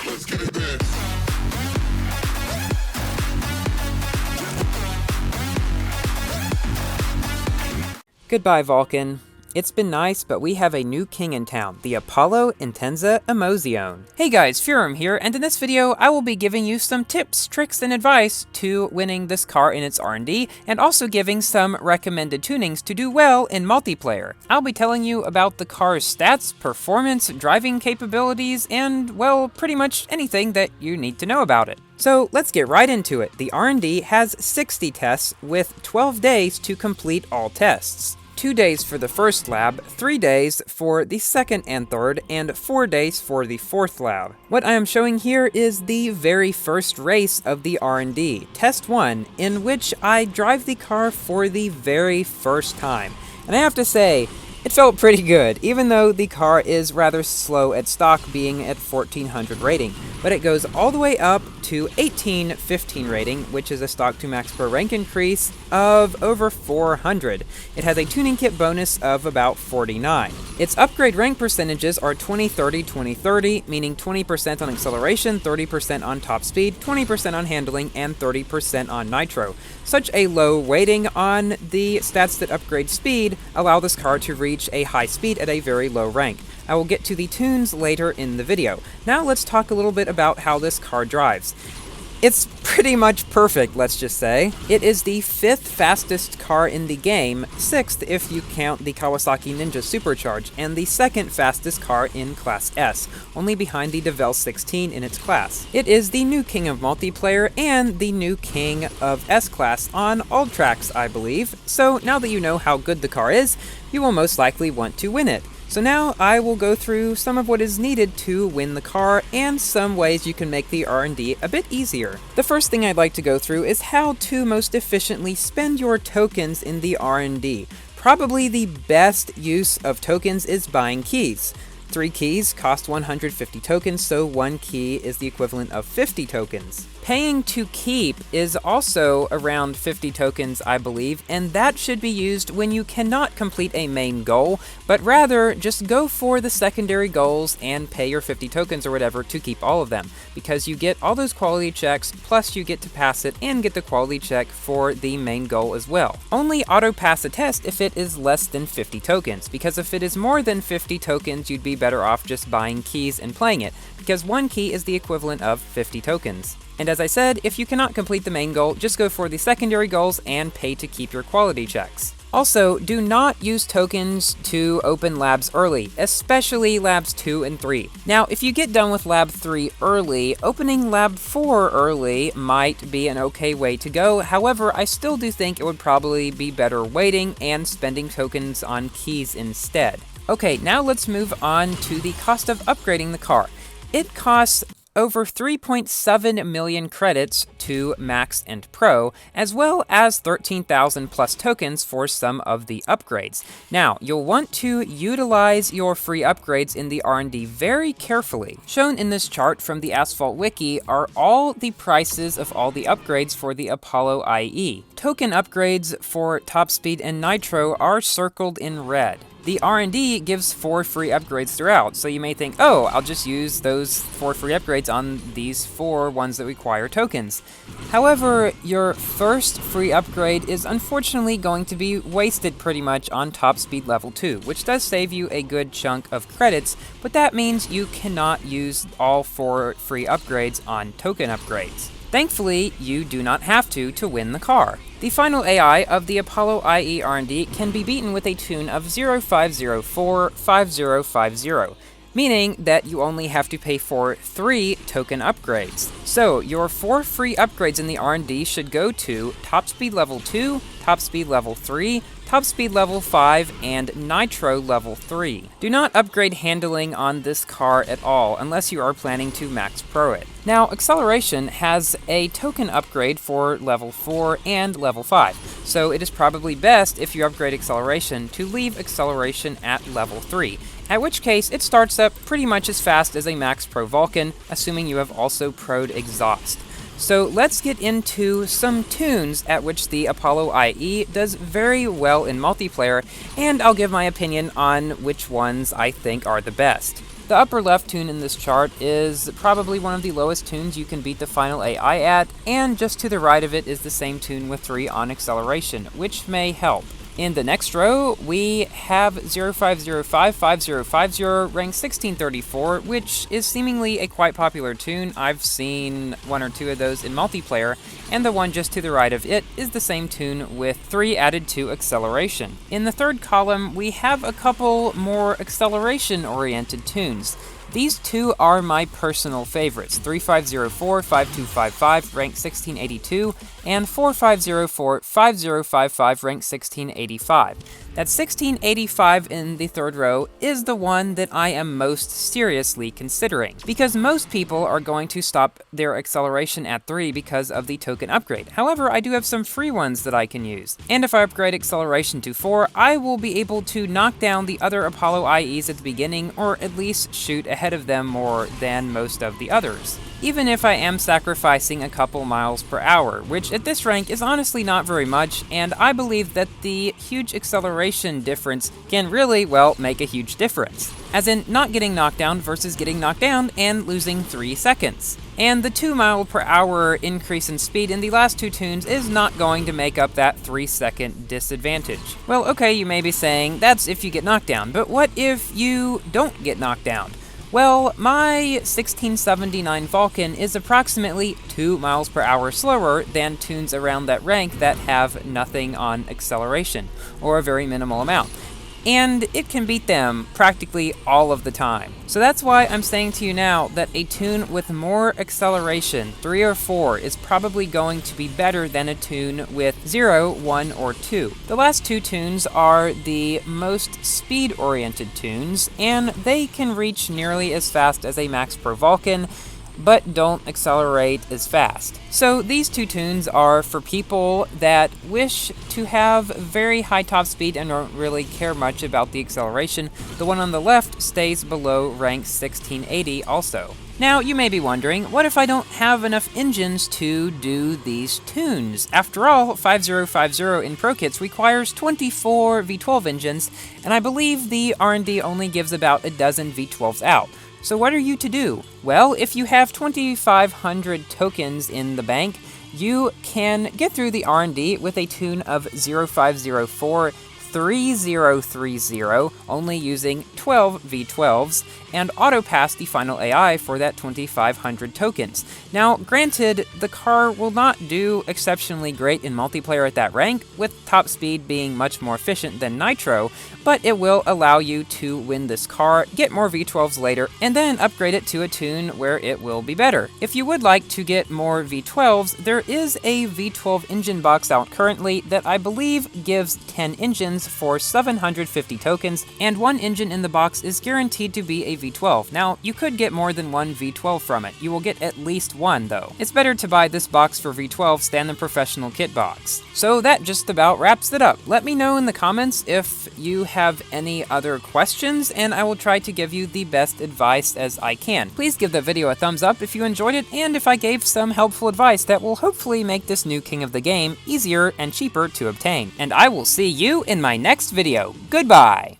Let's get it there. Goodbye, Vulcan. It's been nice, but we have a new king in town, the Apollo Intensa Emozione. Hey guys, Furum here, and in this video, I will be giving you some tips, tricks, and advice to winning this car in its R&D, and also giving some recommended tunings to do well in multiplayer. I'll be telling you about the car's stats, performance, driving capabilities, and, well, pretty much anything that you need to know about it. So let's get right into it. The R&D has 60 tests with 12 days to complete all tests. 2 days for the first lab, 3 days for the second and third, and 4 days for the fourth lab. What I am showing here is the very first race of the R&D, Test 1, in which I drive the car for the very first time. And I have to say, it felt pretty good, even though the car is rather slow at stock, being at 1400 rating. But it goes all the way up to 1815 rating, which is a stock to max pro rank increase of over 400. It has a tuning kit bonus of about 49. Its upgrade rank percentages are 20-30-20-30, meaning 20% on acceleration, 30% on top speed, 20% on handling, and 30% on nitro. Such a low weighting on the stats that upgrade speed allow this car to reach a high speed at a very low rank. I will get to the tunes later in the video. Now let's talk a little bit about how this car drives. It's pretty much perfect, let's just say. It is the 5th fastest car in the game, 6th if you count the Kawasaki Ninja Supercharge, and the 2nd fastest car in Class S, only behind the DeVille 16 in its class. It is the new king of multiplayer and the new king of S-Class on all tracks, I believe. So now that you know how good the car is, you will most likely want to win it. So now I will go through some of what is needed to win the car and some ways you can make the R&D a bit easier. The first thing I'd like to go through is how to most efficiently spend your tokens in the R&D. Probably the best use of tokens is buying keys. 3 keys cost 150 tokens, so 1 key is the equivalent of 50 tokens. Paying to keep is also around 50 tokens, I believe, and that should be used when you cannot complete a main goal, but rather just go for the secondary goals and pay your 50 tokens or whatever to keep all of them, because you get all those quality checks, plus you get to pass it and get the quality check for the main goal as well. Only auto-pass a test if it is less than 50 tokens, because if it is more than 50 tokens, you'd be better off just buying keys and playing it, because 1 key is the equivalent of 50 tokens. And as I said, if you cannot complete the main goal, just go for the secondary goals and pay to keep your quality checks. Also, do not use tokens to open labs early, especially labs 2 and 3. Now, if you get done with lab 3 early, opening lab 4 early might be an okay way to go. However, I still do think it would probably be better waiting and spending tokens on keys instead. Okay, now let's move on to the cost of upgrading the car. It costs over 3.7 million credits to Max and Pro, as well as 13,000 plus tokens for some of the upgrades. Now, you'll want to utilize your free upgrades in the R&D very carefully. Shown in this chart from the Asphalt Wiki are all the prices of all the upgrades for the Apollo IE. Token upgrades for top speed and nitro are circled in red. The R&D gives 4 free upgrades throughout, so you may think, oh, I'll just use those 4 free upgrades on these 4 ones that require tokens. However, your first free upgrade is unfortunately going to be wasted pretty much on top speed level 2, which does save you a good chunk of credits, but that means you cannot use all 4 free upgrades on token upgrades. Thankfully, you do not have to win the car. The final AI of the Apollo IE R&D can be beaten with a tune of 05045050, meaning that you only have to pay for 3 token upgrades. So, your 4 free upgrades in the R&D should go to Top Speed Level 2, Top Speed Level 3, Top Speed Level 5, and Nitro Level 3. Do not upgrade handling on this car at all, unless you are planning to Max Pro it. Now, Acceleration has a token upgrade for Level 4 and Level 5, so it is probably best if you upgrade Acceleration to leave Acceleration at Level 3, at which case it starts up pretty much as fast as a Max Pro Vulcan, assuming you have also pro'd exhaust. So let's get into some tunes at which the Apollo IE does very well in multiplayer, and I'll give my opinion on which ones I think are the best. The upper left tune in this chart is probably one of the lowest tunes you can beat the final AI at, and just to the right of it is the same tune with 3 on acceleration, which may help. In the next row, we have 05055050 ranked 1634, which is seemingly a quite popular tune. I've seen 1 or 2 of those in multiplayer, and the one just to the right of it is the same tune with 3 added to acceleration. In the third column, we have a couple more acceleration-oriented tunes. These 2 are my personal favorites, 3504-5255 ranked 1682, and 4504-5055 ranked 1685. That 1685 in the third row is the one that I am most seriously considering, because most people are going to stop their acceleration at 3 because of the token upgrade. However, I do have some free ones that I can use, and if I upgrade acceleration to 4, I will be able to knock down the other Apollo IEs at the beginning, or at least shoot ahead of them more than most of the others, even if I am sacrificing a couple miles per hour, which at this rank is honestly not very much, and I believe that the huge acceleration difference can really, well, make a huge difference. As in, not getting knocked down versus getting knocked down and losing 3 seconds. And the 2 mile per hour increase in speed in the last 2 tunes is not going to make up that 3-second disadvantage. Well, okay, you may be saying, that's if you get knocked down, but what if you don't get knocked down? Well, my 1679 Vulcan is approximately 2 miles per hour slower than tunes around that rank that have nothing on acceleration, or a very minimal amount. And it can beat them practically all of the time. So that's why I'm saying to you now that a tune with more acceleration, 3 or 4, is probably going to be better than a tune with 0, 1, or 2. The last 2 tunes are the most speed-oriented tunes, and they can reach nearly as fast as a Max Pro Vulcan, but don't accelerate as fast. So these 2 tunes are for people that wish to have very high top speed and don't really care much about the acceleration. The one on the left stays below rank 1680 also. Now, you may be wondering, what if I don't have enough engines to do these tunes? After all, 5050 in Pro Kits requires 24 V12 engines, and I believe the R&D only gives about a dozen V12s out. So what are you to do? Well, if you have 2,500 tokens in the bank, you can get through the R&D with a tune of 0504-3030, only using 12 V12s, and auto-pass the final AI for that 2,500 tokens. Now, granted, the car will not do exceptionally great in multiplayer at that rank, with top speed being much more efficient than Nitro, but it will allow you to win this car, get more V12s later, and then upgrade it to a tune where it will be better. If you would like to get more V12s, there is a V12 engine box out currently that I believe gives 10 engines for 750 tokens, and 1 engine in the box is guaranteed to be a V12. Now, you could get more than 1 V12 from it. You will get at least 1, though. It's better to buy this box for V12s than the professional kit box. So that just about wraps it up. Let me know in the comments if you have any other questions, and I will try to give you the best advice as I can. Please give the video a thumbs up if you enjoyed it, and if I gave some helpful advice that will hopefully make this new king of the game easier and cheaper to obtain. And I will see you in my next video. Goodbye!